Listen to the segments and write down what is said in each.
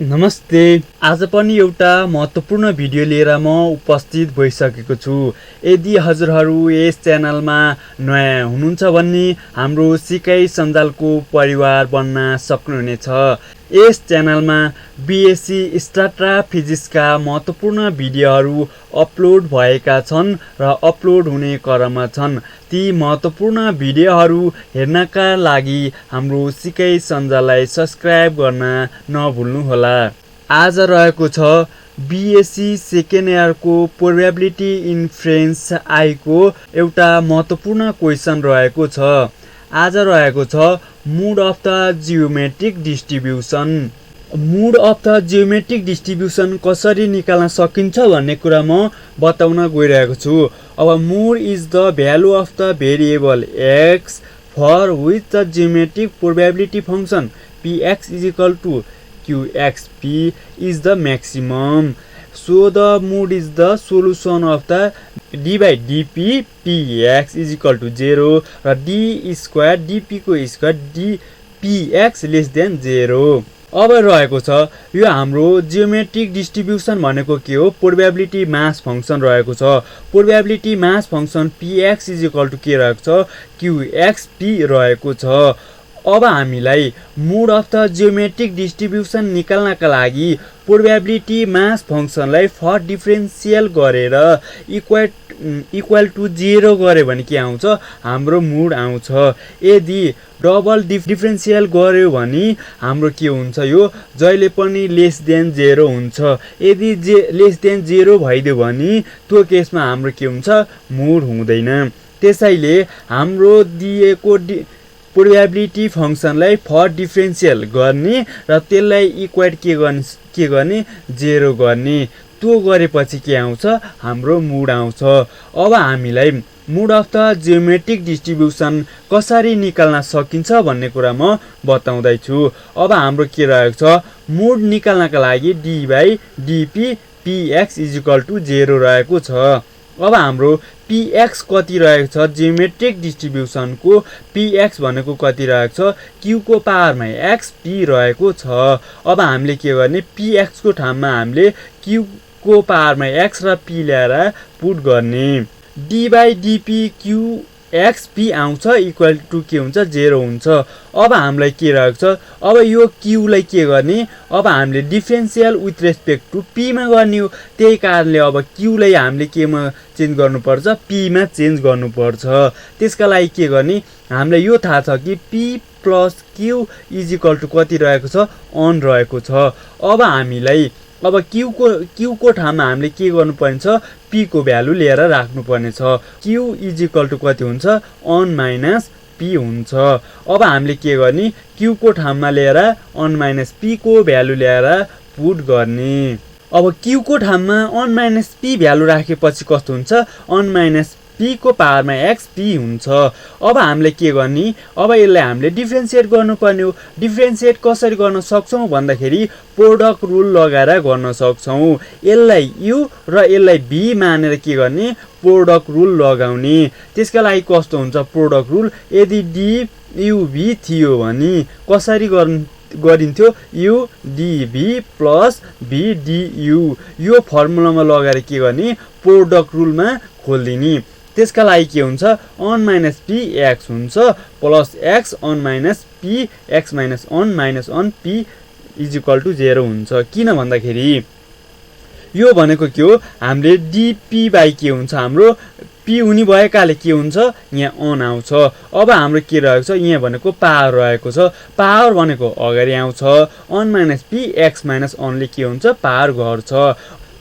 नमस्ते। आज पनि एउटा महत्त्वपूर्ण भिडियो लिएर म उपस्थित भइसकेको छु। यदि हजुरहरू यस च्यानलमा नयाँ हुनुहुन्छ भने हाम्रो सिकाइ सञ्जालको परिवार बन्न सक्नुहुनेछ। यस च्यानलमा B.sc स्टार्टअप फिजिक्सका महत्त्वपूर्ण भिडियोहरू अपलोड भएका छन् र अपलोड हुने क्रममा छन्। ती महत्त्वपूर्ण भिडियोहरू हेर्नका लागि हाम्रो सिकाइ सञ्जाललाई सब्स्क्राइब गर्न नभुल्नुहोला। आज रहेको छ B.sc सेकेन्ड इयरको प्रोबेबिलिटी इन फ्रेन्च आईको एउटा महत्त्वपूर्ण क्वेसन रहेको छ। आज रहेको छ mode of the geometric distribution. Mode of the geometric distribution कसरी निकाल्न सकिन्छ भन्ने कुरा म बताउन गइरहेको छु। अब mode is the value of the variable x for which the geometric probability function px is equal to qx p is the maximum. So the mode is the solution of the d by dp px is equal to 0 र d square dp को square dpx less than 0। अब रहेको छ यो हाम्रो geometric distribution भनेको के हो? प्रोबेबिलिटी मास फंक्सन रहेको छ। Probability mass function px is equal to के रहेको छ? qxp रहेको छ। अब हामीलाई mode of the geometric distribution निकाल्नका लागि प्रोबेबिलिटी मास फंक्सनलाई फर डिफरेन्शियल गरेर इक्वल टू 0 गरे भने के आउँछ? हाम्रो मोड आउँछ। यदि डबल डिफरेन्शियल गर्यो भने हाम्रो के हुन्छ? यो जहिले पनि लेस देन 0 हुन्छ। यदि लेस देन 0 भइदियो भने त्यो केसमा हाम्रो के हुन्छ? मोड हुँदैन। त्यसैले हाम्रो दिएको प्रोबेबिलिटी फंक्सनलाई फर डिफरेन्शियल गर्ने र त्यसलाई इक्वेट के गर्ने? 0 गर्ने। त्यो गरेपछि के आउँछ? हाम्रो मोड आउँछ। अब हामीलाई mode of the geometric distribution कसरी निकाल्न सकिन्छ भन्ने कुरा म बताउँदै छु। अब हाम्रो के रहेको छ? मोड निकाल्नका लागि d by dp px is equal to 0 रहेको छ। अब हाम्रो px कति रहेको छ? जियोमेट्रिक डिस्ट्रिब्युसनको px भनेको कति रहेको छ? q को पावरमा x p रहेको छ। अब हामीले के गर्ने? px को ठाउँमा हामीले q को पावरमा x र p ल्याएर पुट गर्ने। d by dp qx p आउँछ इक्वल टू के हुन्छ? 0 हुन्छ। अब हामीलाई के रहेको छ? अब यो q लाई के गर्ने? अब हामीले differential with respect to p मा गर्ने हो। त्यही कारणले अब q लाई हामीले केमा चेन्ज गर्नुपर्छ? p मा चेन्ज गर्नुपर्छ। त्यसका लागि के गर्ने? हामीलाई यो थाहा छ कि p plus q is equal to कति रहेको छ? अन रहेको छ। अब हामीलाई अब q को ठाउँमा हामीले के गर्नुपर्ने छ? p को भ्यालु लिएर राख्नुपर्ने छ। q इज इक्वल टू कति हुन्छ? अन माइनस p हुन्छ। अब हामीले के गर्ने? q को ठाउँमा लिएर अन माइनस p को भ्यालु ल्याएर पुट गर्ने। अब q को ठाउँमा अन माइनस p भ्यालु राखेपछि कस्तो हुन्छ? अन माइनस p को पावरमा xp हुन्छ। अब हामीले के गर्ने? अब यसलाई हामीले डिफरेन्शिएट गर्नुपर्ने हो। डिफरेन्शिएट कसरी गर्न सक्छौं भन्दाखेरि प्रोडक्ट रुल लगाएर गर्न सक्छौं। यसलाई u र यसलाई v मानेर के गर्ने? प्रोडक्ट रुल लगाउने। त्यसका लागि कस्तो हुन्छ प्रोडक्ट रुल? यदि d u v थियो भने कसरी गरिन्थ्यो? u dv plus v du। यो फर्मुलामा लगाएर के गर्ने? प्रोडक्ट रुलमा खोल्दिने। त्यसका लागि के हुन्छ? अन माइनस p x हुन्छ plus x on minus p x minus n p is equal to 0 हुन्छ। किन भन्दाखेरि यो भनेको के हो? हामीले dp बाई के हुन्छ? हाम्रो p हुने भएकाले के हुन्छ? यहाँ अन आउँछ। अब हाम्रो के रहेको छ? यहाँ भनेको पावर रहेको छ। पावर भनेको अगाडि आउँछ। On minus p x minus अनले के हुन्छ? पावर गर्छ।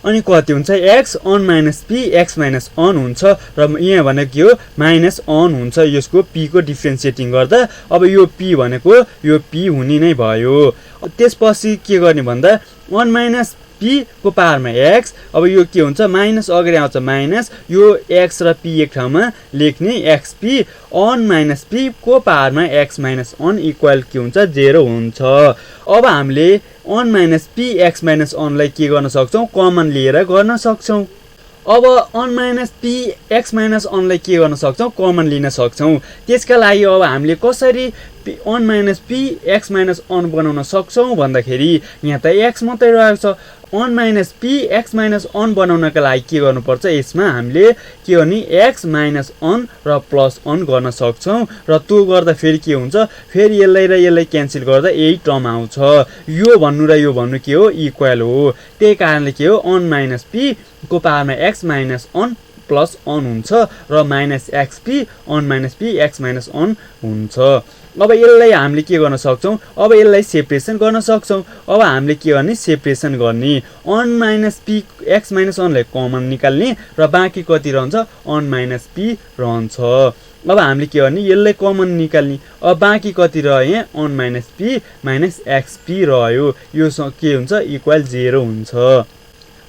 अनि कति हुन्छ? x on minus p x minus one हुन्छ र यहाँ भनेको के हो? माइनस अन हुन्छ। यसको p को डिफरेन्शिएटिङ गर्दा अब यो p भनेको यो p हुने नै भयो। त्यसपछि के गर्ने भन्दा अन माइनस p को पावरमा x। अब यो के हुन्छ? माइनस अगाडि आउँछ माइनस, यो x र p एक ठाउँमा लेख्ने xp अन माइनस p को पावरमा x माइनस अन इक्वल के हुन्छ? 0 हुन्छ। अब हामीले one minus p x minus अनलाई के गर्न सक्छौं? कमन लिएर गर्न सक्छौं। अब one minus p x minus अनलाई के गर्न सक्छौँ कमन लिन सक्छौँ त्यसका लागि अब हामीले कसरी n minus p x minus n बनाउन सक्छौँ भन्दाखेरि यहाँ त एक्स मात्रै रहेको छ n minus p x minus n बनाउनका लागि के गर्नुपर्छ यसमा हामीले के गर्ने एक्स माइनस अन र प्लस अन गर्न सक्छौँ र त्यो गर्दा फेरि के हुन्छ फेरि यसलाई र यसलाई क्यान्सल गर्दा यही टर्म आउँछ यो भन्नु के हो इक्वल हो त्यही कारणले के हो अन माइनस पी को पावरमा x minus one plus one हुन्छ र minus x p one minus p x minus one हुन्छ अब यसलाई हामीले के गर्न सक्छौँ अब यसलाई सेपरेसन गर्न सक्छौँ अब हामीले के गर्ने सेपरेसन गर्ने one minus p x minus अनलाई कमन निकाल्ने र बाँकी कति रहन्छ अन माइनस पी रहन्छ अब हामीले के गर्ने यसलाई कमन निकाल्ने अब बाँकी कति रह्यो यहाँ n minus p minus x p रह्यो यो के हुन्छ इक्वल 0 हुन्छ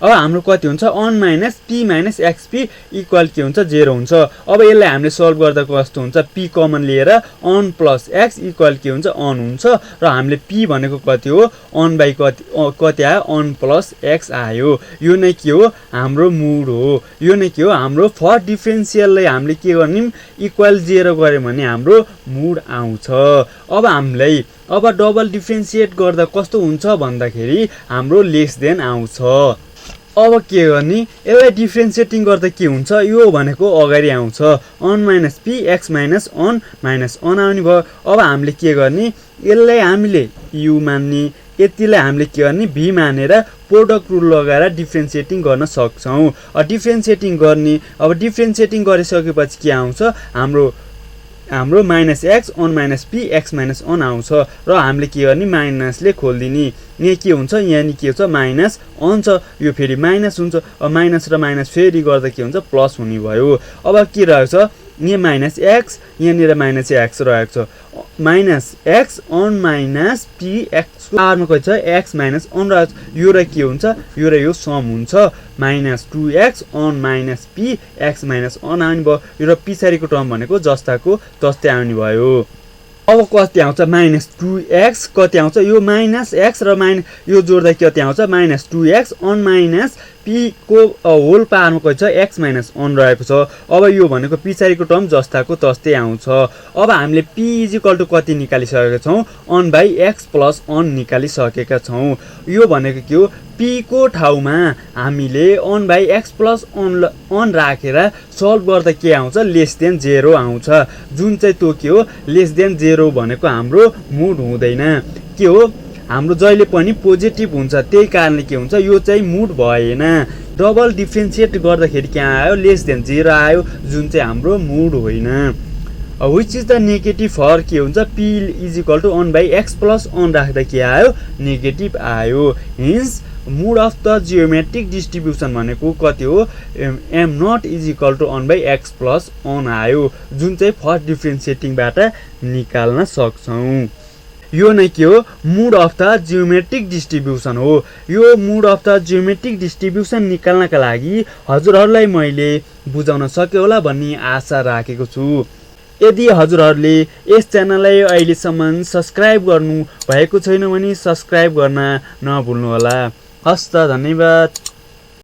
अब हाम्रो कति हुन्छ n minus p minus x p equal के हुन्छ 0 हुन्छ अब यसलाई हामीले सल्भ गर्दा कस्तो हुन्छ पी कमन लिएर अन प्लस एक्स इक्वल के हुन्छ अन हुन्छ र हामीले पी भनेको कति हो अन बाई कति आयो अन प्लस एक्स आयो यो नै के हो हाम्रो मुड हो यो नै के हो हाम्रो फर्स्ट डिफरेन्सियललाई हामीले के गर्ने इक्वल 0 गऱ्यौँ भने हाम्रो मुड आउँछ अब हामीलाई अब डबल डिफरेन्सिएट गर्दा कस्तो हुन्छ भन्दाखेरि हाम्रो लेस देन आउँछ अब के गर्ने यसलाई डिफरेन्सिएटिङ गर्दा के हुन्छ यो भनेको अगाडि आउँछ on minus p x minus n आउने भयो अब हामीले के गर्ने यसलाई हामीले यु मान्ने यतिलाई हामीले के गर्ने भी मानेर प्रोडक्ट रुल लगाएर डिफरेन्सिएटिङ गर्न सक्छौँ डिफरेन्सिएटिङ गर्ने अब डिफरेन्सिएटिङ गरिसकेपछि के आउँछ हाम्रो minus x on minus p x minus n आउँछ र हामीले के गर्ने माइनसले खोलिदिने यहाँ के हुन्छ यहाँ के हुन्छ माइनस अन छ यो फेरि माइनस हुन्छ अब माइनस र माइनस फेरि गर्दा के हुन्छ प्लस हुने भयो अब के रहेछ यहाँ माइनस एक्स यहाँनिर माइनस एक्स रहेको छ minus x on minus p एक्सको पावरमा कति छ एक्स माइनस अन रहेको छ यो र के हुन्छ यो र यो सम हुन्छ minus 2x n minus p x minus n आउने भयो यो र पछाडिको टर्म भनेको जस्ताको तस्तै आउने भयो अब कति आउँछ माइनस 2x कति आउँछ यो माइनस एक्स र यो जोड्दा कति आउँछ minus 2x n minus p को होल पावरमा कति छ एक्स माइनस अन रहेको छ अब यो भनेको पछाडिको टर्म जस्ताको तस्तै आउँछ अब हामीले पी इजिकल टु कति निकालिसकेका छौँ one by x plus one निकालिसकेका छौँ यो भनेको के हो पी को ठाउँमा हामीले one by x plus one राखेर सल्भ गर्दा के आउँछ लेस देन 0 आउँछ जुन चाहिँ त्यो के हो लेस देन 0 भनेको हाम्रो मुड हुँदैन के हो हाम्रो जहिले पनि पोजिटिभ हुन्छ त्यही कारणले के हुन्छ यो चाहिँ मुड भएन डबल डिफरेन्सिएट गर्दाखेरि के आयो लेस देन 0 आयो जुन चाहिँ हाम्रो मुड होइन which is the negative for के हुन्छ p is equal to n by x plus n राख्दा के आयो नेगेटिभ आयो hence mode of the geometric distribution भनेको कति हो m not is equal to n by x plus n आयो जुन चाहिँ फर्स्ट डिफरेन्सिएटिङबाट निकाल्न सक्छौँ यो नै के हो mode of the geometric distribution हो यो mode of the geometric distribution निकाल्नका लागि हजुरहरूलाई मैले बुझाउन सके होला भन्ने आशा राखेको छु यदि हजुरहरूले यस च्यानललाई अहिलेसम्म सब्स्क्राइब गर्नु भएको छैन भने सब्स्क्राइब गर्न नभुल्नुहोला हस्त धन्यवाद।